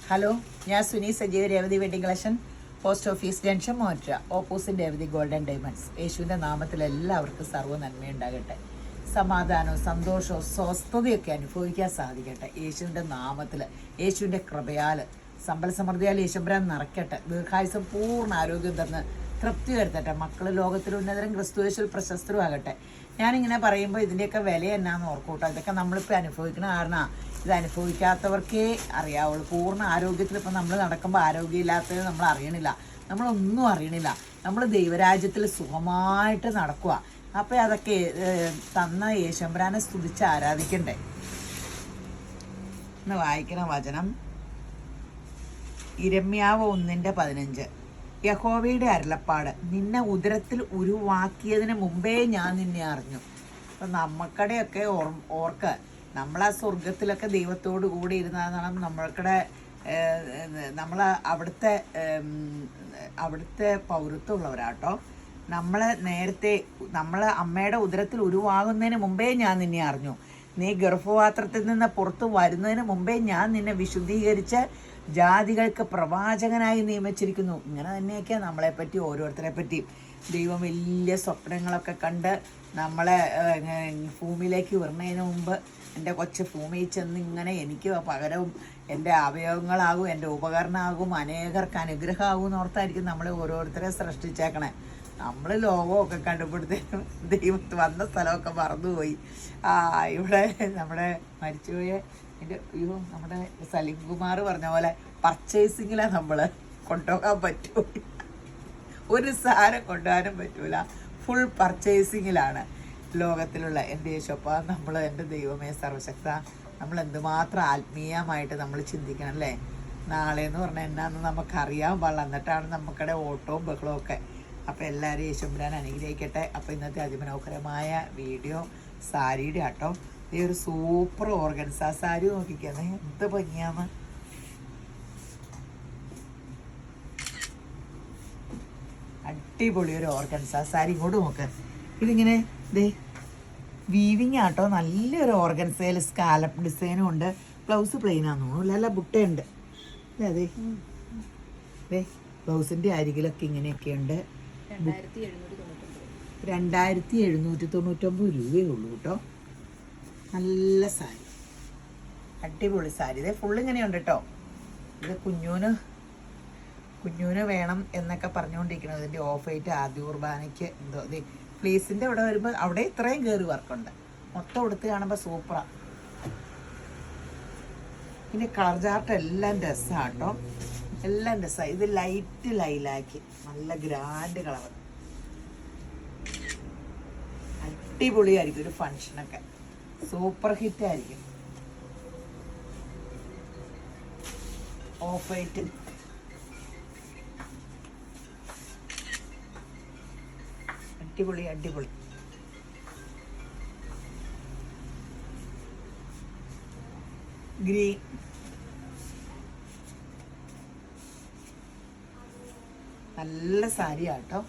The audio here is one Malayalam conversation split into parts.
ഹലോ, ഞാൻ Suni Sajeev Revathi wedding collection, post office junction മോറ്റ, ഓപ്പോസിറ്റ് രേവതി ഗോൾഡൻ ഡയമണ്ട്സ്. യേശുവിൻ്റെ നാമത്തിൽ എല്ലാവർക്കും സർവ്വ നന്മയുണ്ടാകട്ടെ. സമാധാനവും സന്തോഷവും സ്വസ്ഥതയൊക്കെ അനുഭവിക്കാൻ സാധിക്കട്ടെ. യേശുവിൻ്റെ നാമത്തിൽ, യേശുവിൻ്റെ കൃപയാൽ, സമ്പൽ സമൃദ്ധിയാൽ യേശുബ്രാൻ നിറയ്ക്കട്ടെ. ദീർഘായുസം പൂർണ്ണ ആരോഗ്യം തന്ന് തൃപ്തി വരുത്തട്ടെ. മക്കൾ ലോകത്തിൽ ഉന്നതരും ക്രിസ്തുയേശുവിൽ പ്രശസ്തരും ആകട്ടെ. ഞാനിങ്ങനെ പറയുമ്പോൾ ഇതിൻ്റെയൊക്കെ വില എന്നാന്ന് ഓർക്കൂട്ടോ. ഇതൊക്കെ നമ്മളിപ്പോൾ അനുഭവിക്കുന്ന കാരണം ഇത് അനുഭവിക്കാത്തവർക്കേ അറിയാവുള്ളൂ. പൂർണ്ണ ആരോഗ്യത്തിൽ ഇപ്പം നമ്മൾ നടക്കുമ്പോൾ ആരോഗ്യമില്ലാത്തത് നമ്മൾ അറിയണില്ല, നമ്മളൊന്നും അറിയണില്ല. നമ്മൾ ദൈവരാജ്യത്തിൽ സുഖമായിട്ട് നടക്കുക. അപ്പോൾ അതൊക്കെ തന്ന യേശുബ്രാനെ സ്തുതിച്ച് ആരാധിക്കണ്ടേ. ഇന്ന് വായിക്കണ വചനം ഇരമ്യാവ് 1:15. യഹോവയുടെ അരുളപ്പാട്, നിന്നെ ഉദരത്തിൽ ഉരുവാക്കിയതിന് മുമ്പേ ഞാൻ നിന്നെ അറിഞ്ഞു. അപ്പം നമ്മക്കടെയൊക്കെ ഓർക്ക് നമ്മളാ സ്വർഗത്തിലൊക്കെ ദൈവത്തോടു കൂടി ഇരുന്നാണ് നമ്മൾക്കടെ നമ്മൾ അവിടുത്തെ പൗരത്വമുള്ളവരാട്ടോ. നമ്മളെ നേരത്തെ നമ്മളെ അമ്മയുടെ ഉദരത്തിൽ ഉരുവാകുന്നതിന് മുമ്പേ ഞാൻ നിന്നെ അറിഞ്ഞു. നീ ഗർഭപാത്രത്തിൽ നിന്ന് പുറത്തു വരുന്നതിന് മുമ്പേ ഞാൻ നിന്നെ വിശുദ്ധീകരിച്ച് ജാതികൾക്ക് പ്രവാചകനായി നിയമിച്ചിരിക്കുന്നു. ഇങ്ങനെ തന്നെയൊക്കെയാണ് നമ്മളെപ്പറ്റി, ഓരോരുത്തരെ പറ്റി ദൈവം വലിയ സ്വപ്നങ്ങളൊക്കെ കണ്ട് നമ്മളെ ഭൂമിയിലേക്ക് വരുന്നതിന് മുമ്പ് എൻ്റെ കൊച്ചു ഭൂമിയിൽ ചെന്ന് ഇങ്ങനെ എനിക്ക് പകരവും എൻ്റെ അവയവങ്ങളാകും, എൻ്റെ ഉപകരണമാകും, അനേകർക്ക് അനുഗ്രഹമാകും എന്നോർത്തായിരിക്കും നമ്മളെ ഓരോരുത്തരെ സൃഷ്ടിച്ചേക്കണേ. നമ്മൾ ലോകമൊക്കെ കണ്ടുപിടുത്തേനും ദൈവത്ത് വന്ന സ്ഥലമൊക്കെ മറന്നുപോയി. ഇവിടെ നമ്മുടെ മരിച്ചുപോയ നമ്മുടെ സലീം കുമാർ പറഞ്ഞ പോലെ പർച്ചേസിങ്ങിലാണ് നമ്മൾ കൊണ്ടുപോകാൻ പറ്റൂ. ഒരു സാധനം കൊണ്ടുപോകാനും പറ്റൂല, ഫുൾ പർച്ചേസിങ്ങിലാണ് ലോകത്തിലുള്ള. എൻ്റെ യേശുപ്പ, നമ്മൾ എൻ്റെ ദൈവമേ സർവശക്ത, നമ്മൾ എന്തുമാത്രം ആത്മീയമായിട്ട് നമ്മൾ ചിന്തിക്കണം അല്ലേ. നാളെ എന്ന് പറഞ്ഞാൽ എന്നാന്ന് നമുക്കറിയാൻ പാടില്ല, എന്നിട്ടാണ് നമുക്കടെ ഓട്ടവും ബഹളവും ഒക്കെ. അപ്പോൾ എല്ലാവരും യേശുബ്രാൻ അനുഗ്രഹിക്കട്ടെ. അപ്പോൾ ഇന്നത്തെ അതിമനോഹരമായ വീഡിയോ സാരിയുടെ ആട്ടോ. ഈ ഒരു സൂപ്പർ ഓർഗൻസ സാരി നോക്കിക്കാന്ന്, എന്ത് ഭംഗിയാന്ന്. അടിപൊളി ഒരു ഓർഗൻസ സാരി. ഇങ്ങോട്ട് നോക്ക്, ഇതിങ്ങനെ ദേ വീവിങ് ആട്ടോ. നല്ലൊരു ഓർഗൻസയിൽ സ്കാലപ്പ് ഡിസൈനും ഉണ്ട്. ബ്ലൗസ് പ്ലെയിനാന്ന് തോന്നുന്നു, നല്ല ബുട്ടയുണ്ട്. അതെ ദേ ബ്ലൗസിൻ്റെ അരികിലൊക്കെ ഇങ്ങനെയൊക്കെ ഉണ്ട്. 2799 രൂപയേ ഉള്ളൂ കേട്ടോ. നല്ല സാരി, അടിപൊളി സാരി. ഇതേ ഫുള്ള് ഇങ്ങനെയുണ്ട് കേട്ടോ. ഇത് കുഞ്ഞൂന് വേണം എന്നൊക്കെ പറഞ്ഞുകൊണ്ടിരിക്കണം. ഇതിൻ്റെ ഓഫ് ആയിട്ട് ആദ്യ കുർബാനയ്ക്ക് എന്തോ ഇത് ഫ്ലീസിൻ്റെ ഇവിടെ വരുമ്പോൾ അവിടെ ഇത്രയും കയറി വർക്കുണ്ട്. മൊത്തം എടുത്ത് കാണുമ്പോൾ സൂപ്പറാണ്. ഇതിൻ്റെ കളർ ചാർട്ട് എല്ലാം രസമാണ് കേട്ടോ, എല്ലാം രസമാണ്. ഇത് ലൈറ്റ് ലൈലാക്കി, നല്ല ഗ്രാൻഡ് കളർ, അടിപൊളിയായിരിക്കും. ഒരു ഫങ്ഷനൊക്കെ സൂപ്പർ ഹിറ്റ് ആയിരിക്കും. ഓഫ് വൈറ്റ് അടിപൊളി അടിപൊളി. ഗ്രീൻ, നല്ല സാരിയാട്ടോ.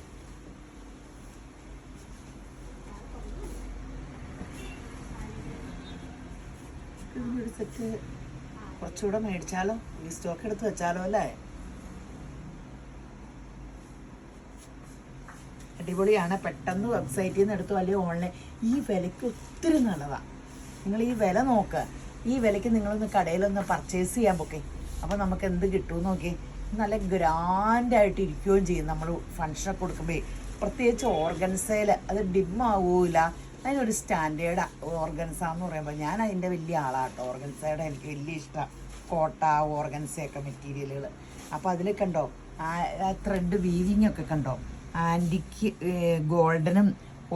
സെറ്റ് കുറച്ചുകൂടെ മേടിച്ചാലോ, ഈ സ്റ്റോക്ക് എടുത്ത് വെച്ചാലോ അല്ലേ. അടിപൊളിയാണ്. പെട്ടെന്ന് വെബ്സൈറ്റിൽ നിന്ന് എടുത്തു, അല്ലെങ്കിൽ ഓൺലൈൻ. ഈ വിലയ്ക്ക് ഒത്തിരി നല്ലതാണ്. നിങ്ങൾ ഈ വില നോക്കുക. ഈ വിലയ്ക്ക് നിങ്ങളൊന്ന് കടയിലൊന്ന് പർച്ചേസ് ചെയ്യാൻ പോക്കെ. അപ്പോൾ നമുക്ക് എന്ത് കിട്ടുമെന്ന് നോക്കി. നല്ല ഗ്രാൻഡായിട്ട് ഇരിക്കുകയും ചെയ്യും. നമ്മൾ ഫങ്ഷനൊക്കെ കൊടുക്കുമ്പോൾ പ്രത്യേകിച്ച് ഓർഗൻസയിൽ അത് ഡിമ്മാവൂല. അതിനൊരു സ്റ്റാൻഡേർഡ് ഓർഗൻസ എന്ന് പറയുമ്പോൾ ഞാൻ അതിൻ്റെ വലിയ ആളാട്ടോ. ഓർഗൻസയുടെ എനിക്ക് വലിയ ഇഷ്ടമാണ്. കോട്ട ഓർഗൻസയൊക്കെ മെറ്റീരിയലുകൾ. അപ്പോൾ അതിൽ കണ്ടോ ആ ത്രെഡ് വീവിങ് ഒക്കെ കണ്ടോ, ആൻറ്റിക്ക് ഗോൾഡനും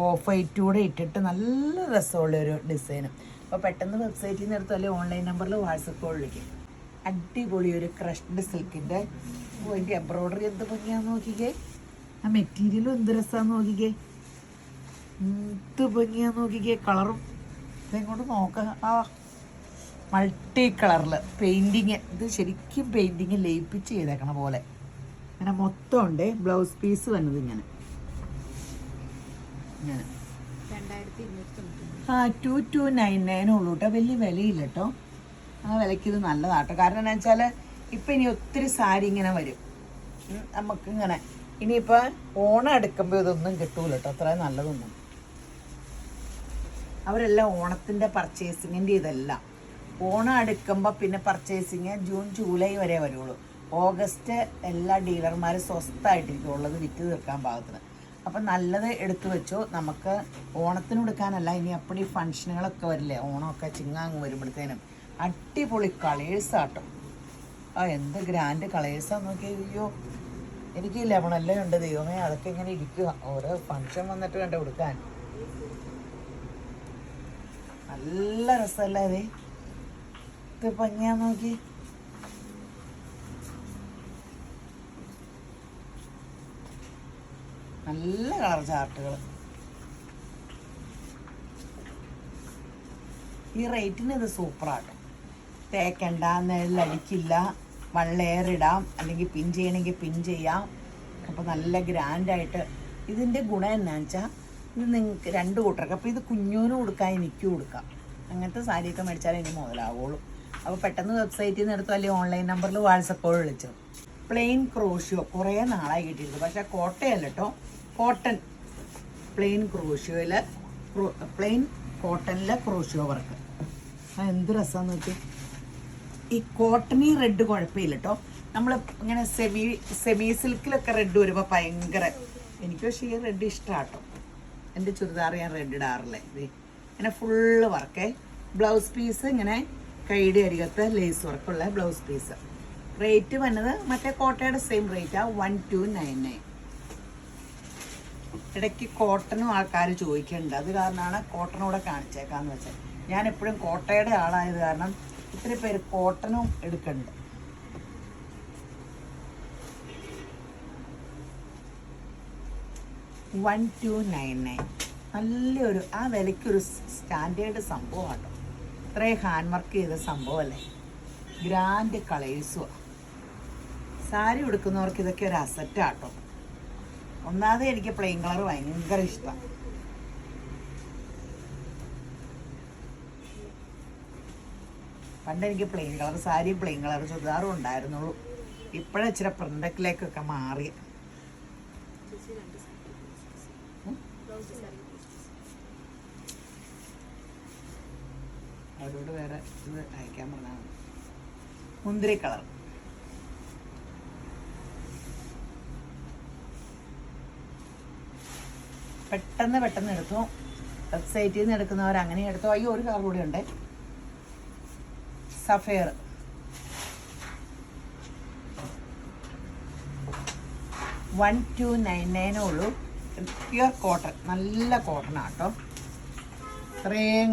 ഓഫ് വൈറ്റും കൂടെ ഇട്ടിട്ട് നല്ല രസമുള്ളൊരു ഡിസൈനും. അപ്പോൾ പെട്ടെന്ന് വെബ്സൈറ്റിൽ നിന്ന് എടുത്തു, അല്ലെങ്കിൽ ഓൺലൈൻ നമ്പറിൽ വാട്സപ്പ് കോൾ വിളിക്കും. അടിപൊളി ഒരു ക്രഷ്ഡ് സിൽക്കിൻ്റെ അതിൻ്റെ എംബ്രോയ്ഡറി എന്ത് ഭംഗിയാന്ന് നോക്കിക്കേ. ആ മെറ്റീരിയലും എന്ത് രസമാണെന്ന് നോക്കിക്കേ, എന്ത് ഭംഗിയാന്ന് നോക്കിക്കേ. കളറും ഇതെങ്ങോട്ട് നോക്കാം. ആ മൾട്ടി കളറിൽ പെയിൻറ്റിങ്, ഇത് ശരിക്കും പെയിൻറ്റിങ് ലയിപ്പിച്ച് ചെയ്തേക്കണ പോലെ. അങ്ങനെ മൊത്തം ഉണ്ട്. ബ്ലൗസ് പീസ് വന്നത് ഇങ്ങനെ ഇങ്ങനെ 2299 ഉള്ളൂ കേട്ടോ. വലിയ വിലയില്ല കേട്ടോ. ആ വിലയ്ക്ക് ഇത് നല്ലതാട്ടോ. കാരണം എന്താ വെച്ചാൽ ഇപ്പം ഇനി ഒത്തിരി സാരി ഇങ്ങനെ വരും. നമുക്കിങ്ങനെ ഇനിയിപ്പോൾ ഓണം എടുക്കുമ്പോൾ ഇതൊന്നും കിട്ടൂല കേട്ടോ, അത്രയും നല്ലതൊന്നും. അവരെല്ലാം ഓണത്തിൻ്റെ പർച്ചേസിങ്ങിൻ്റെ ഇതല്ല. ഓണം എടുക്കുമ്പോൾ പിന്നെ പർച്ചേസിങ് ജൂൺ ജൂലൈ വരെ വരുള്ളൂ. ഓഗസ്റ്റ് എല്ലാ ഡീലർമാരും സ്വസ്ഥമായിട്ടിരിക്കും ഉള്ളത് വിറ്റ് തീർക്കാൻ പാകത്തിന്. അപ്പം നല്ലത് എടുത്തു വെച്ചോ. നമുക്ക് ഓണത്തിന് എടുക്കാനല്ല, ഇനി അപ്പടി ഫങ്ഷനുകളൊക്കെ വരില്ലേ, ഓണമൊക്കെ ചിങ്ങാങ്ങ് വരുമ്പോഴത്തേനും അടിപൊളി കളേഴ്സാട്ടോ. എന്ത് ഗ്രാൻഡ് കളേഴ്സാന്ന് നോക്കിയാൽ. അയ്യോ, എനിക്ക് ലെമണല്ലേ ഉണ്ട് ദൈവമേ, അതൊക്കെ ഇങ്ങനെ ഇരിക്കുക. ഓരോ ഫങ്ഷൻ വന്നിട്ട് വേണ്ട കൊടുക്കാൻ. നല്ല രസമല്ലേ അതെ, ഇത് ഭംഗിയാ നോക്കി. നല്ല കളർ ചാർട്ടുകൾ. ഈ റേറ്റിന് ഇത് സൂപ്പറാട്ടോ. തേക്കണ്ട, നെല്ലടിക്കില്ല, വൺ ലെയർ ഇടാം, അല്ലെങ്കിൽ പിൻ ചെയ്യണമെങ്കിൽ പിൻ ചെയ്യാം. അപ്പോൾ നല്ല ഗ്രാൻഡായിട്ട്. ഇതിൻ്റെ ഗുണം എന്നാന്ന് വെച്ചാൽ ഇത് നിങ്ങൾക്ക് രണ്ട് കൂട്ടർക്ക്. അപ്പോൾ ഇത് കുഞ്ഞൂനും കൊടുക്കാം, എനിക്കും കൊടുക്കാം. അങ്ങനത്തെ സാരിയൊക്കെ മേടിച്ചാലേ ഇനി മുതലാവുള്ളൂ. അപ്പോൾ പെട്ടെന്ന് വെബ്സൈറ്റിൽ നിന്ന് എടുത്തോ, അല്ലെങ്കിൽ ഓൺലൈൻ നമ്പറിൽ വാട്സപ്പോൾ വിളിച്ചോ. പ്ലെയിൻ ക്രോഷ്യോ കുറേ നാളായി കിട്ടിയിരുന്നു, പക്ഷേ കോട്ടയല്ല കേട്ടോ, കോട്ടൺ. പ്ലെയിൻ ക്രോഷ്യോയിൽ പ്ലെയിൻ കോട്ടണിലെ ക്രോഷ്യോ വർക്ക്. എന്ത് രസമാണെന്ന് വെച്ചാൽ ഈ കോട്ടണി റെഡ് കുഴപ്പമില്ല കേട്ടോ. നമ്മൾ ഇങ്ങനെ സെമി സിൽക്കിലൊക്കെ റെഡ് വരുമ്പോൾ ഭയങ്കര, എനിക്ക് പക്ഷേ ഈ റെഡ് ഇഷ്ടമാണ് കേട്ടോ. എൻ്റെ ചുരിദാർ ഞാൻ റെഡ് ഇടാറില്ലേ. ഇത് ഇങ്ങനെ ഫുള്ള് വർക്കേ. ബ്ലൗസ് പീസ് ഇങ്ങനെ കൈയുടെ അരികത്ത് ലേസ് വർക്കുള്ള ബ്ലൗസ് പീസ്. റേറ്റ് വന്നത് മറ്റേ കോട്ടയുടെ സെയിം റേറ്റാണ്, 1299. ഇടയ്ക്ക് കോട്ടനും ആൾക്കാർ ചോദിക്കുന്നുണ്ട്, അത് കാരണമാണ് കോട്ടനൂടെ കാണിച്ചേക്കാന്ന് വെച്ചാൽ. ഞാൻ എപ്പോഴും കോട്ടയുടെ ആളായത് കാരണം ഇത്തിരി പേര് കോട്ടനും എടുക്കുന്നുണ്ട്. $1299. നല്ലൊരു ആ വിലയ്ക്കൊരു സ്റ്റാൻഡേർഡ് സംഭവമാണ് കേട്ടോ. ഇത്രയും ഹാൻഡ് വർക്ക് ചെയ്ത സംഭവമല്ലേ. ഗ്രാൻഡ് കളേഴ്സുമാണ്. സാരി ഉടുക്കുന്നവർക്ക് ഇതൊക്കെ ഒരു അസറ്റാട്ടോ. ഒന്നാമത് എനിക്ക് പ്ലെയിൻ കളർ ഭയങ്കര ഇഷ്ടമാണ്. പണ്ട് എനിക്ക് plain colour sari plain colour ചുരിദാറും ഉണ്ടായിരുന്നുള്ളൂ. ഇപ്പോഴും ഇച്ചിരി പ്രിൻ്റക്കിലേക്കൊക്കെ മാറി. അവരോട് വേറെ ഇത് അയക്കാൻ പറഞ്ഞാൽ മുന്തിരി കളർ. പെട്ടെന്ന് എടുത്തു. വെബ്സൈറ്റിൽ നിന്ന് എടുക്കുന്നവർ അങ്ങനെ എടുത്തു. അയ്യോ, ഒരു കളർ കൂടി ഉണ്ട്, സഫയർ. $1299 ഉള്ളൂ. പ്യുർ കോട്ടൺ, നല്ല കോട്ടണാണ് കേട്ടോ. ഇത്രയും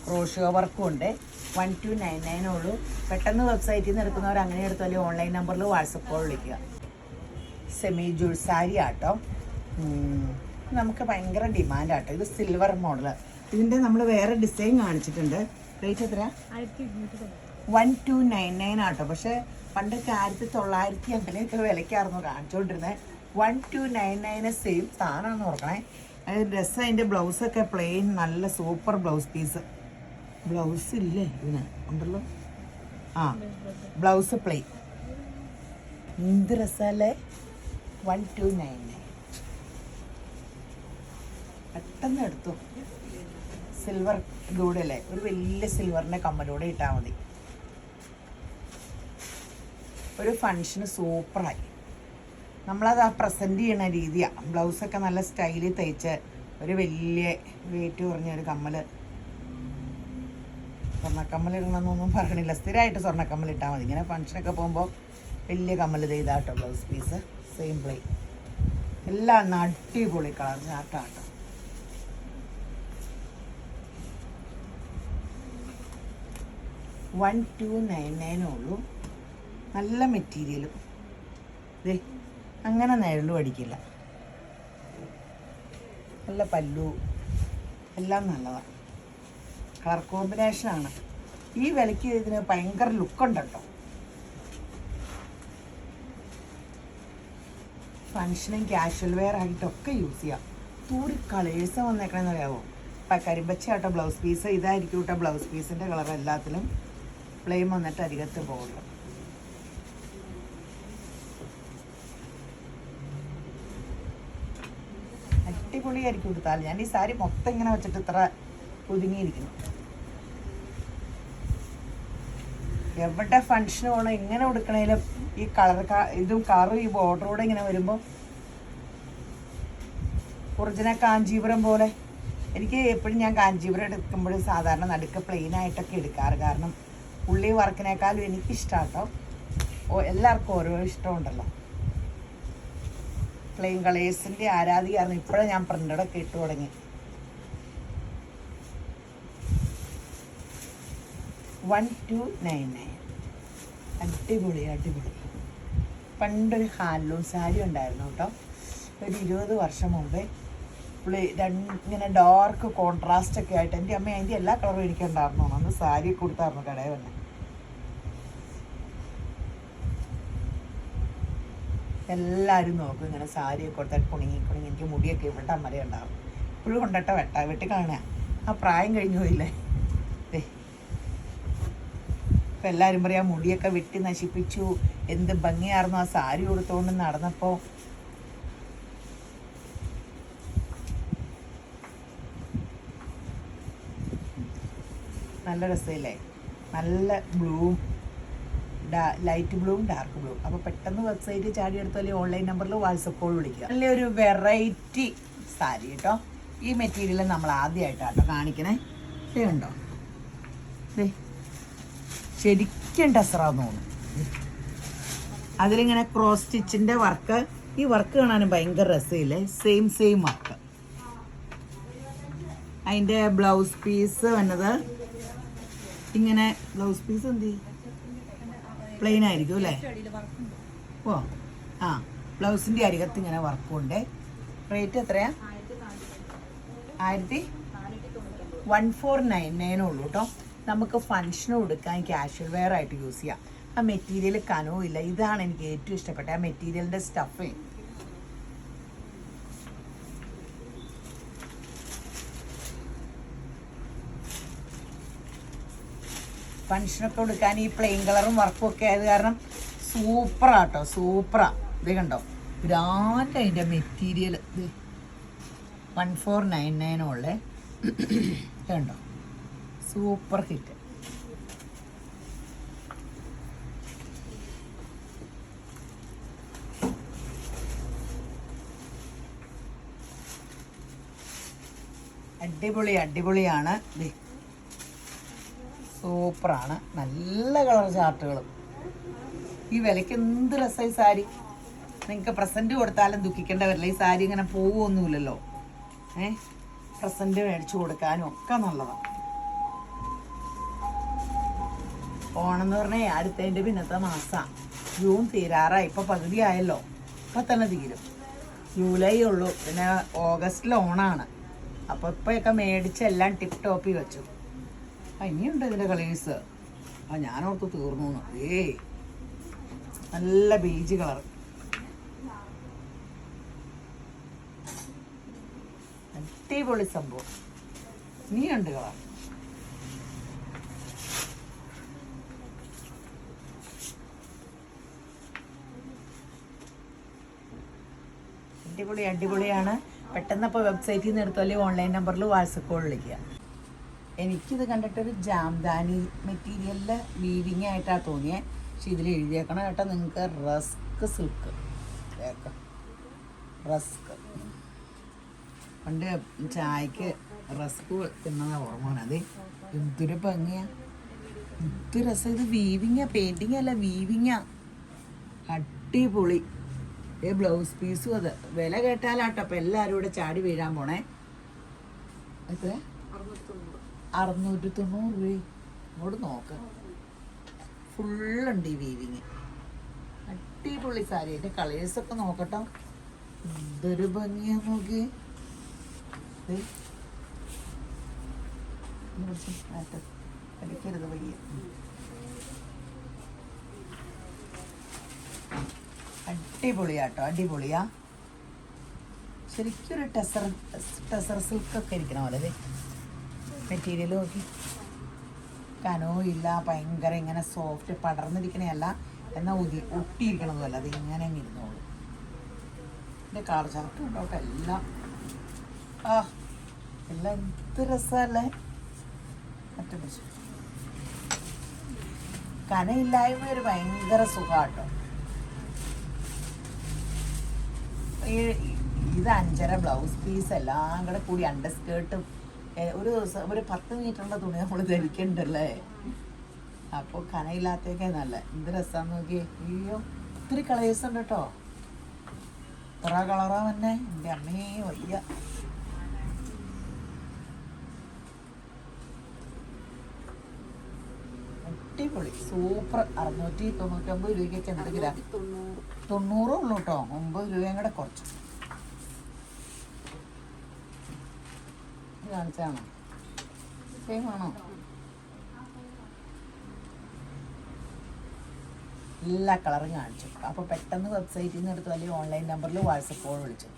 ക്രോഷ്യോ വർക്കും ഉണ്ട്. 1299 ഉള്ളൂ. പെട്ടെന്ന് വെബ്സൈറ്റിൽ നിന്ന് എടുക്കുന്നവർ അങ്ങനെ എടുത്തു, അല്ലെങ്കിൽ ഓൺലൈൻ നമ്പറിൽ വാട്സപ്പോൾ വിളിക്കുക. സെമി ജൂൾ സാരി ആട്ടോ. നമുക്ക് ഭയങ്കര ഡിമാൻഡാട്ടോ. ഇത് സിൽവർ മോഡൽ. ഇതിൻ്റെ നമ്മൾ വേറെ ഡിസൈൻ കാണിച്ചിട്ടുണ്ട്. റേറ്റ് എത്ര? 1299 ആട്ടോ. പക്ഷേ പണ്ടൊക്കെ 1900 അങ്ങനെയൊക്കെ വിലയ്ക്കായിരുന്നു കാണിച്ചുകൊണ്ടിരുന്നത്. 1299 സെയിം സാധനമാണെന്ന് ഓർക്കണേ. അതായത് ഡ്രസ്സ്, അതിൻ്റെ ബ്ലൗസൊക്കെ പ്ലെയിൻ നല്ല സൂപ്പർ ബ്ലൗസ് പീസ്. ബ്ലൗസ് ഇല്ലേ ഇതിന്? ഉണ്ടല്ലോ. ആ, ബ്ലൗസ് പ്ലെയിൻ. എന്ത് രസമല്ലേ. 1299. പെട്ടെന്ന് എടുത്തു. സിൽവർ ഇതൂടെ അല്ലേ, ഒരു വലിയ സിൽവറിൻ്റെ കമ്മലൂടെ ഇട്ടാൽ മതി. ഒരു ഫങ്ഷന് സൂപ്പറായി. നമ്മളത് ആ പ്രസൻറ്റ് ചെയ്യണ രീതിയാണ്. ബ്ലൗസൊക്കെ നല്ല സ്റ്റൈലിൽ തയ്ച്ച് ഒരു വലിയ വെയിറ്റ് കുറഞ്ഞൊരു കമ്മൽ. സ്വർണ്ണക്കമ്മൽ ഇടണമെന്നൊന്നും പറയണില്ല, സ്ഥിരമായിട്ട് സ്വർണ്ണക്കമ്മൽ ഇട്ടാൽ മതി. ഇങ്ങനെ ഫങ്ഷനൊക്കെ പോകുമ്പോൾ വലിയ കമ്മൽ ചെയ്താട്ടോ. Blouse piece same plain. എല്ലാം അടിപൊളി കളർ ചാർട്ടാട്ടോ. $1299 ഉള്ളൂ. നല്ല മെറ്റീരിയലും. ദേ അങ്ങനെ നിഴലും അടിക്കില്ല. നല്ല പല്ലു, എല്ലാം നല്ലതാണ്. കളർ കോമ്പിനേഷനാണ്. ഈ വിലയ്ക്ക് ഇതിന് ഭയങ്കര ലുക്കുണ്ട് കേട്ടോ. ഫങ്ഷനും കാഷ്വൽ വെയർ ആയിട്ടൊക്കെ യൂസ് ചെയ്യാം. തൂരി കളേഴ്സ് വന്നേക്കണമെന്ന് അറിയാമോ? കരിമ്പച്ച ആട്ടോ ബ്ലൗസ് പീസ്. ഇതായിരിക്കും കേട്ടോ ബ്ലൗസ് പീസിൻ്റെ കളർ. എല്ലാത്തിലും പ്ലെയിൻ വന്നിട്ട് അരികത്ത് പോകുള്ളൂ. അടിപൊളിയായിരിക്കും കൊടുത്താൽ. ഞാൻ ഈ സാരി മൊത്തം ഇങ്ങനെ വെച്ചിട്ട് ഇത്ര ഒതുങ്ങിയിരിക്കുന്നു. എവിടെ ഫങ്ഷന് പോകണം ഇങ്ങനെ കൊടുക്കണേലും ഈ ഇതും കളറും ഈ ബോർഡറോടെ ഇങ്ങനെ വരുമ്പോൾ ഒറിജിനൽ കാഞ്ചീപുരം പോലെ. എനിക്ക് എപ്പോഴും ഞാൻ കാഞ്ചീപുരം എടുക്കുമ്പോഴും സാധാരണ നടുക്ക് പ്ലെയിൻ ആയിട്ടൊക്കെ എടുക്കാറ്. കാരണം ഉള്ളി വർക്കിനേക്കാളും എനിക്കിഷ്ടമാണ് കേട്ടോ. എല്ലാവർക്കും ഓരോ ഇഷ്ടമുണ്ടല്ലോ. പ്ലെയിൻ കളേഴ്സിൻ്റെ ആരാധികയായിരുന്നു. ഇപ്പോഴും ഞാൻ പ്രിൻ്റഡൊക്കെ ഇട്ട് തുടങ്ങി. 1299. അടിപൊളി അടിപൊളി. പണ്ടൊരു ഹാൻഡ്ലൂം സാരി ഉണ്ടായിരുന്നു കേട്ടോ, ഒരു 20 വർഷം മുമ്പേ. ഇങ്ങനെ ഡാർക്ക് കോൺട്രാസ്റ്റ് ഒക്കെ ആയിട്ട്. എൻ്റെ അമ്മ അതിൻ്റെ എല്ലാ കളറും എനിക്കുണ്ടായിരുന്നു. അന്ന് സാരി കൊടുത്തായിരുന്നു കടയിൽ വന്നെ. എല്ലാവരും നോക്കും ഇങ്ങനെ സാരിയൊക്കെ കൊടുത്തിട്ട് കുണുങ്ങി കുണുങ്ങി. എനിക്ക് മുടിയൊക്കെ ഇവിടെ അമ്മര ഉണ്ടാവും. ഇപ്പോഴും കൊണ്ടിട്ട വെട്ടി കാണുക. ആ പ്രായം കഴിഞ്ഞു പോയില്ലേ. ഇപ്പം എല്ലാവരും പറയാം മുടിയൊക്കെ വെട്ടി നശിപ്പിച്ചു, എന്ത് ഭംഗിയായിരുന്നു ആ സാരി കൊടുത്തുകൊണ്ട് നടന്നപ്പോൾ. നല്ല രസമില്ലേ? നല്ല ബ്ലൂവും ലൈറ്റ് ബ്ലൂവും ഡാർക്ക് ബ്ലൂ. അപ്പോൾ പെട്ടെന്ന് വെബ്സൈറ്റ് ചാടി എടുത്താൽ ഓൺലൈൻ നമ്പറിൽ വാട്സപ്പ് കോൾ വിളിക്കുക. നല്ലൊരു വെറൈറ്റി സാരി കേട്ടോ. ഈ മെറ്റീരിയൽ നമ്മൾ ആദ്യമായിട്ടാട്ടോ കാണിക്കണേ. ഇതുണ്ടോ, ശരിക്കും ടെസറാന്ന് തോന്നുന്നു. അതിലിങ്ങനെ ക്രോസ് സ്റ്റിച്ചിൻ്റെ വർക്ക്. ഈ വർക്ക് കാണാനും ഭയങ്കര രസമില്ലേ? Same work. അതിൻ്റെ ബ്ലൗസ് പീസ് വന്നത് ഇങ്ങനെ. ബ്ലൗസ് പീസ് എന്ത് പ്ലെയിൻ ആയിരിക്കും അല്ലേ? ഓ ആ, ബ്ലൗസിൻ്റെ അരികത്ത് ഇങ്ങനെ വർക്കുണ്ട്. റേറ്റ് എത്രയാ? 1499 ഉള്ളൂ കേട്ടോ. നമുക്ക് ഫങ്ഷന് കൊടുക്കാൻ ക്യാഷ്വൽ വെയർ ആയിട്ട് യൂസ് ചെയ്യാം. ആ മെറ്റീരിയൽ കനവും ഇല്ല. ഇതാണ് എനിക്ക് ഏറ്റവും ഇഷ്ടപ്പെട്ട ആ മെറ്റീരിയലിൻ്റെ സ്റ്റഫ്. ഫങ്ഷനൊക്കെ കൊടുക്കാൻ ഈ പ്ലെയിൻ കളറും വർക്കും ഒക്കെ ആയത് കാരണം സൂപ്പറാട്ടോ, സൂപ്പറാ. ഇത് കണ്ടോ, ഗ്രാൻഡ് അതിൻ്റെ മെറ്റീരിയൽ. ഇത് 1499 ഉള്ളേ. കണ്ടോ, സൂപ്പർ ഹിറ്റ്. അടിപൊളിയാണ്. സൂപ്പറാണ്. നല്ല കളർ ചാർട്ടുകളും. ഈ വിലയ്ക്ക് എന്ത് രസമായി സാരി. നിങ്ങൾക്ക് പ്രസൻറ്റ് കൊടുത്താലും ദുഃഖിക്കേണ്ട വരില്ല. ഈ സാരി ഇങ്ങനെ പോവുമൊന്നുമില്ലല്ലോ. പ്രസൻറ്റ് മേടിച്ചു കൊടുക്കാനും ഒക്കെ നല്ലതാണ്. ഓണം എന്ന് പറഞ്ഞാൽ അടുത്തതിൻ്റെ പിന്നത്തെ മാസമാണ്. ജൂൺ തീരാറായി. ഇപ്പോൾ പകുതി ആയല്ലോ. ഇപ്പം തന്നെ തീരും. ജൂലൈ ഉള്ളൂ. പിന്നെ ഓഗസ്റ്റിൽ ഓണമാണ്. അപ്പോൾ ഇപ്പോഴൊക്കെ മേടിച്ച് എല്ലാം ടിപ്പ് ടോപ്പിൽ വെച്ചു. ഇനിയുണ്ട് ഇതിൻ്റെ കളേഴ്സ്. ഞാനോർത്ത് തീർന്നു. നല്ല ബീജ് കളർ. അടിപൊളി സംഭവം. ഇനിയുണ്ട് കളർ. അടിപൊളിയാണ്. പെട്ടെന്ന് അപ്പോൾ വെബ്സൈറ്റിൽ നിന്ന് എടുത്താൽ ഓൺലൈൻ നമ്പറിൽ വാട്സപ്പ് കോൾ വിളിക്കുക. എനിക്കിത് കണ്ടിട്ടൊരു ജാംദാനി മെറ്റീരിയലിൽ വീവിങ് ആയിട്ടാണ് തോന്നിയത്. പക്ഷെ ഇതിൽ എഴുതിയേക്കണം കേട്ടോ നിങ്ങൾക്ക് റസ്ക് സിൽക്ക്. റസ്ക് പണ്ട് ചായക്ക് റസ്ക് തിന്നതാണ് ഓർമ്മയാണ്. അത് എന്തൊരു ഭംഗിയാണ്, എന്ത് രസം. ഇത് വീവിങ്ങാ, പെയിൻറ്റിങ് അല്ല, വീവിങ്ങാ. അടിപൊളി. ബ്ലൗസ് പീസും അത്. വില കേട്ടാലാട്ടോ അപ്പം എല്ലാവരും ഇവിടെ ചാടി വീഴാൻ പോണേ. എത്ര? 690 രൂപ. ഇങ്ങോട്ട് നോക്ക്, ഫുള്ളുണ്ട് ഈ വീവിങ്. അടിപൊളി സാരി. അതിൻ്റെ കളേഴ്സൊക്കെ നോക്കട്ടോ, എന്തൊരു ഭംഗിയാ. നോക്കി കളിക്കരുത് വയ്യ. അടിപൊളിയാട്ടോ, അടിപൊളിയാ. ശരിക്കൊരു ടെസർ സിൽക്കൊക്കെ ഇരിക്കണ പോലെ മെറ്റീരിയൽ നോക്കി. കനവും ഇല്ല, ഭയങ്കര ഇങ്ങനെ സോഫ്റ്റ് പടർന്നിരിക്കണയല്ല, എന്നാൽ ഒട്ടിയിരിക്കണതുമല്ല. അത് ഇങ്ങനെ ഇരുന്നോളൂ. എൻ്റെ കളർ ചാർട്ട് ഉണ്ടോട്ടെ എല്ലാം. ആ എല്ലാം എന്ത് രസമല്ലേ. മറ്റു പശു കനയില്ലായ്മ ഒരു ഭയങ്കര സുഖാട്ടോ. ഇത് 5.5 ബ്ലൗസ് പീസ് എല്ലാം കൂടെ കൂടി അണ്ടർസ്കേർട്ടും ഒരു 10 മീറ്ററുള്ള തുണി നമ്മൾ ധരിക്കണ്ടല്ലേ. അപ്പോൾ കനയില്ലാത്തേക്കേ നല്ല. എന്ത് രസമാന്ന് നോക്കിയേ. അയ്യോ ഒത്തിരി കളേഴ്സ് ഉണ്ട് കേട്ടോ. എത്ര കളറാ തന്നെ, എൻ്റെ അമ്മേ വയ്യ. അടിപൊളി സൂപ്പർ. 699 രൂപയ്ക്കൊക്കെ എന്ത് ഗ്രാം? 90 ഉള്ളൂ കേട്ടോ. 9 രൂപയും കൂടെ കുറച്ചു കാണിച്ചാണോ? സെയിം ആണോ? എല്ലാ കളറും കാണിച്ചു. അപ്പോൾ പെട്ടെന്ന് വെബ്സൈറ്റിൽ നിന്ന് എടുത്തു, അല്ലെങ്കിൽ ഓൺലൈൻ നമ്പറിൽ വാട്സപ്പ് കോൾ വിളിച്ചു.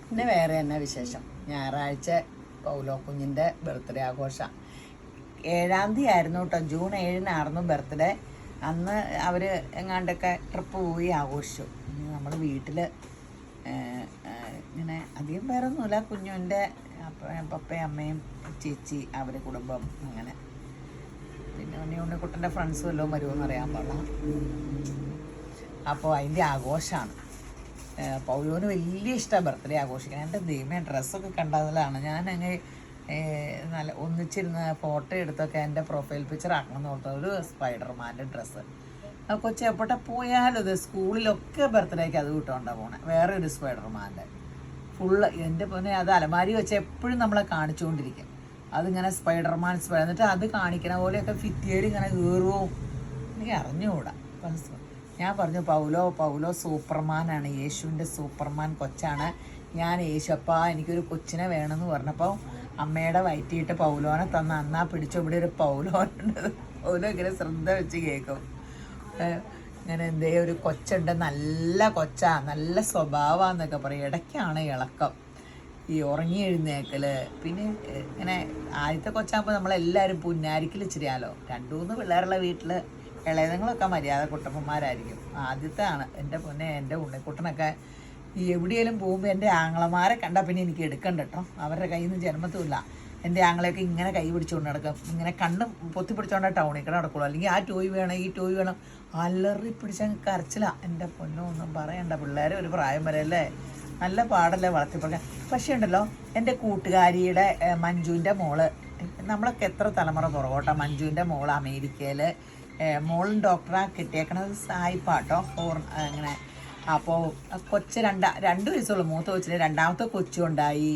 പിന്നെ വേറെ എന്നാ വിശേഷം? ഞായറാഴ്ച പൗലോ കുഞ്ഞിൻ്റെ ബർത്ത്ഡേ ആഘോഷം. 7-ാം തീയതി ആയിരുന്നു കേട്ടോ. ജൂൺ 7-നായിരുന്നു ബർത്ത്ഡേ. അന്ന് അവർ എങ്ങാണ്ടൊക്കെ ട്രിപ്പ് പോയി ആഘോഷിച്ചു. നമ്മൾ വീട്ടിൽ ഇങ്ങനെ അധികം പേരൊന്നുമില്ല. കുഞ്ഞുൻ്റെ പപ്പയും അമ്മയും ചേച്ചി അവരെ കുടുംബം അങ്ങനെ. പിന്നെ ഉണ്ണിക്കുട്ടൻ്റെ ഫ്രണ്ട്സ് വല്ലതും വരുമെന്ന് അറിയാൻ പാടില്ല. അപ്പോൾ അതിൻ്റെ ആഘോഷമാണ്. പൗലോന് വലിയ ഇഷ്ടമാണ് ബർത്ത്ഡേ ആഘോഷിക്കാൻ. എൻ്റെ ദൈവമേ ഡ്രസ്സൊക്കെ കണ്ടതിലാണ് ഞാൻ അങ്ങ് നല്ല ഒന്നിച്ചിരുന്ന് ഫോട്ടോ എടുത്തൊക്കെ എൻ്റെ പ്രൊഫൈൽ പിക്ചർ ആക്കണമെന്ന് ഓർത്തത്. ഒരു സ്പൈഡർമാൻ്റെ ഡ്രസ്സ്. ആ കൊച്ചി എപ്പോട്ടെ പോയാലും ഇത് സ്കൂളിലൊക്കെ ബർത്ത്ഡേക്ക് അത് കിട്ടുകൊണ്ടാണ് പോണേ. വേറെ ഒരു സ്പൈഡർമാൻ്റെ ഫുള്ള് എൻ്റെ പൊന്നെ അത് അലമാരി വെച്ച് എപ്പോഴും നമ്മളെ കാണിച്ചുകൊണ്ടിരിക്കും. അതിങ്ങനെ സ്പൈഡർമാൻ എന്നിട്ട് അത് കാണിക്കണ പോലെയൊക്കെ ഫിറ്റിയേൽ ഇങ്ങനെ കയറുമോ എനിക്ക് അറിഞ്ഞുകൂടാ. ഞാൻ പറഞ്ഞു പൗലോ സൂപ്പർമാനാണ്, യേശുവിൻ്റെ സൂപ്പർമാൻ കൊച്ചാണ്. ഞാൻ യേശുപ്പാ എനിക്കൊരു കൊച്ചിനെ വേണമെന്ന് പറഞ്ഞപ്പോൾ അമ്മയുടെ വയറ്റിയിട്ട് പൗലോനെ തന്ന അന്നാ പിടിച്ചോ ഇവിടെ ഒരു പൗലോനുണ്ട്. പൗലോ ഇങ്ങനെ ശ്രദ്ധ വെച്ച് കേൾക്കും. ഇങ്ങനെ എന്തേ ഒരു കൊച്ചുണ്ട്, നല്ല കൊച്ചാ, നല്ല സ്വഭാവമാണെന്നൊക്കെ പറയും. ഇടയ്ക്കാണ് ഇളക്കം, ഈ ഉറങ്ങി എഴുന്നേക്കൽ. പിന്നെ ഇങ്ങനെ ആദ്യത്തെ കൊച്ചാകുമ്പോൾ നമ്മളെല്ലാവരും പുന്നാരിക്കൽ ഇച്ചിരിയാലോ. 2-3 പിള്ളേരുള്ള വീട്ടിൽ ഇളയതുങ്ങളൊക്കെ മര്യാദ കുട്ടപ്പന്മാരായിരിക്കും. ആദ്യത്തെ ആണ് എൻ്റെ പൊന്നെ. എൻ്റെ ഉണ്ണിക്കുട്ടനൊക്കെ ഈ എവിടെയെങ്കിലും പോകുമ്പോൾ എൻ്റെ ആങ്ങളമാരെ കണ്ടാൽ പിന്നെ എനിക്ക് എടുക്കണ്ട കേട്ടോ. അവരുടെ കയ്യിൽ നിന്ന് ജന്മത്തുമില്ല. എൻ്റെ ആങ്ങളെയൊക്കെ ഇങ്ങനെ കൈ പിടിച്ചുകൊണ്ട് നടക്കും. ഇങ്ങനെ കണ്ണ് പൊത്തി പിടിച്ചോണ്ടാണ് ടൗണിൽ കൂടെ നടക്കുള്ളൂ. അല്ലെങ്കിൽ ആ ടോയ് വേണം ഈ ടോയ് വേണം അലറി പിടിച്ചാൽ കരച്ചില്ല. എൻ്റെ പൊന്നോ ഒന്നും പറയണ്ട. പിള്ളേരെ ഒരു പ്രായം വരെ അല്ലേ നല്ല പാടല്ലേ വളർത്തിപ്പറക്കാൻ. പക്ഷേ ഉണ്ടല്ലോ എൻ്റെ കൂട്ടുകാരിയുടെ മഞ്ജുവിൻ്റെ മോള്, നമ്മളൊക്കെ എത്ര തലമുറ പുറകോട്ടോ. മഞ്ജുവിൻ്റെ മോള് അമേരിക്കയിൽ മോളും ഡോക്ടറാ കിട്ടിയേക്കണത് സായിപ്പാട്ടോ അങ്ങനെ. അപ്പോൾ കൊച്ച് 2 വയസ്സുള്ളൂ മൂത്ത കൊച്ചിന്. രണ്ടാമത്തെ കൊച്ചുണ്ടായി.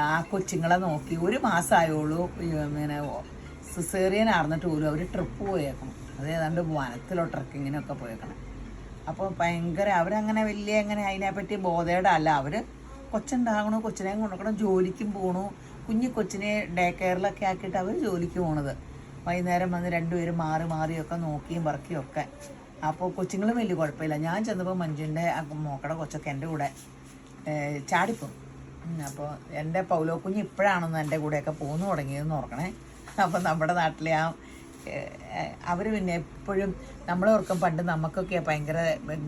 ആ കൊച്ചുങ്ങളെ നോക്കി 1 മാസമായുള്ളൂ. ഇങ്ങനെ സിസേറിയൻ ആർന്നിട്ട് പോലും അവർ ട്രിപ്പ് പോയേക്കണം. അത് ഏതാണ്ട് വനത്തിലോ ട്രക്കിങ്ങിനൊക്കെ പോയേക്കണം. അപ്പോൾ ഭയങ്കര അവരങ്ങനെ വലിയ അങ്ങനെ അതിനെപ്പറ്റി ബോധയുടെ അല്ല. അവർ കൊച്ചുണ്ടാകണു, കൊച്ചിനെയും കൊണ്ടുക്കണം, ജോലിക്കും പോകണു. കുഞ്ഞു കൊച്ചിനെ ഡേ കെയറിലൊക്കെ ആക്കിയിട്ട് അവർ ജോലിക്ക് പോണത്. വൈകുന്നേരം വന്ന് 2 പേരും മാറിയൊക്കെ നോക്കിയും പറക്കിയും ഒക്കെ. അപ്പോൾ കൊച്ചുങ്ങളും വലിയ കുഴപ്പമില്ല. ഞാൻ ചെന്നപ്പോൾ മഞ്ജുവിൻ്റെ മോക്കടെ കൊച്ചൊക്കെ എൻ്റെ കൂടെ ചാടിപ്പോവും. അപ്പോൾ എൻ്റെ പൗലോ കുഞ്ഞ് ഇപ്പോഴാണെന്ന് എൻ്റെ കൂടെയൊക്കെ പോന്നു തുടങ്ങിയതെന്ന് ഓർക്കണേ. അപ്പം നമ്മുടെ നാട്ടിലെ അവർ പിന്നെ എപ്പോഴും നമ്മളോർക്കും പണ്ട് നമുക്കൊക്കെ ഭയങ്കര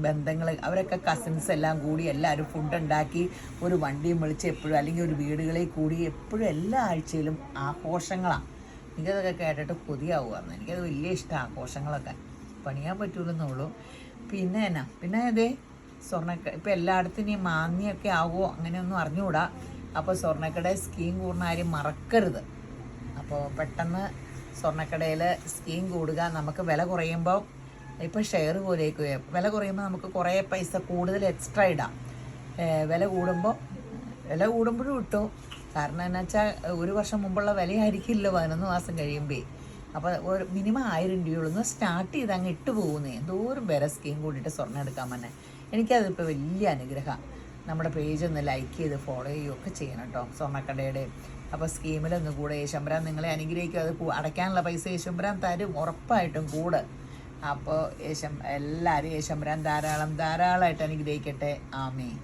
ബന്ധങ്ങൾ. അവരൊക്കെ കസിൻസ് എല്ലാം കൂടി എല്ലാവരും ഫുഡ് ഉണ്ടാക്കി ഒരു വണ്ടിയും വിളിച്ച് എപ്പോഴും, അല്ലെങ്കിൽ ഒരു വീടുകളിൽ കൂടി എപ്പോഴും എല്ലാ ആഴ്ചയിലും ആഘോഷങ്ങളാണ്. എനിക്കതൊക്കെ കേട്ടിട്ട് കൊതിയാവുമായിരുന്നു. എനിക്കത് വലിയ ഇഷ്ടമാണ് ആഘോഷങ്ങളൊക്കെ. പണിയാൻ പറ്റൂലെന്നുള്ളൂ. പിന്നെ അതേ ഇപ്പം എല്ലായിടത്തും ഇനി മാന്യൊക്കെ ആവുമോ അങ്ങനെയൊന്നും അറിഞ്ഞുകൂടാ. അപ്പോൾ സ്വർണ്ണക്കടയിൽ സ്കീം കൂടുന്ന കാര്യം മറക്കരുത്. അപ്പോൾ പെട്ടെന്ന് സ്വർണ്ണക്കടയിൽ സ്കീം കൂടുക. നമുക്ക് വില കുറയുമ്പോൾ ഇപ്പോൾ ഷെയർ പോലെയൊക്കെ വില കുറയുമ്പോൾ നമുക്ക് കുറേ പൈസ കൂടുതൽ എക്സ്ട്രാ ഇടാം. വില കൂടുമ്പോഴും കിട്ടും. കാരണം എന്നാ വെച്ചാൽ 1 വർഷം മുമ്പുള്ള വിലയായിരിക്കില്ല 11 മാസം കഴിയുമ്പോൾ. അപ്പോൾ ഒരു മിനിമം 1000 രൂപയുള്ളൂ. സ്റ്റാർട്ട് ചെയ്ത് അങ്ങ് ഇട്ട് പോകുന്നേ. എന്തോരം പേരെ സ്കീം കൂടിയിട്ട് സ്വർണ്ണം എടുക്കാൻ തന്നെ. എനിക്കതിപ്പോൾ വലിയ അനുഗ്രഹമാണ്. നമ്മുടെ പേജ് ഒന്ന് ലൈക്ക് ചെയ്ത് ഫോളോ ചെയ്യുകയൊക്കെ ചെയ്യണം കേട്ടോ സ്വർണ്ണക്കടയുടെ. അപ്പോൾ സ്കീമിലൊന്നും കൂടെ യേശുമ്പരാൻ നിങ്ങളെ അനുഗ്രഹിക്കും. അത് അടയ്ക്കാനുള്ള പൈസ യേശുമ്പരാൻ തരും ഉറപ്പായിട്ടും കൂടെ. അപ്പോൾ എല്ലാവരും യേശുമ്പരാൻ ധാരാളമായിട്ട് അനുഗ്രഹിക്കട്ടെ. ആമേൻ.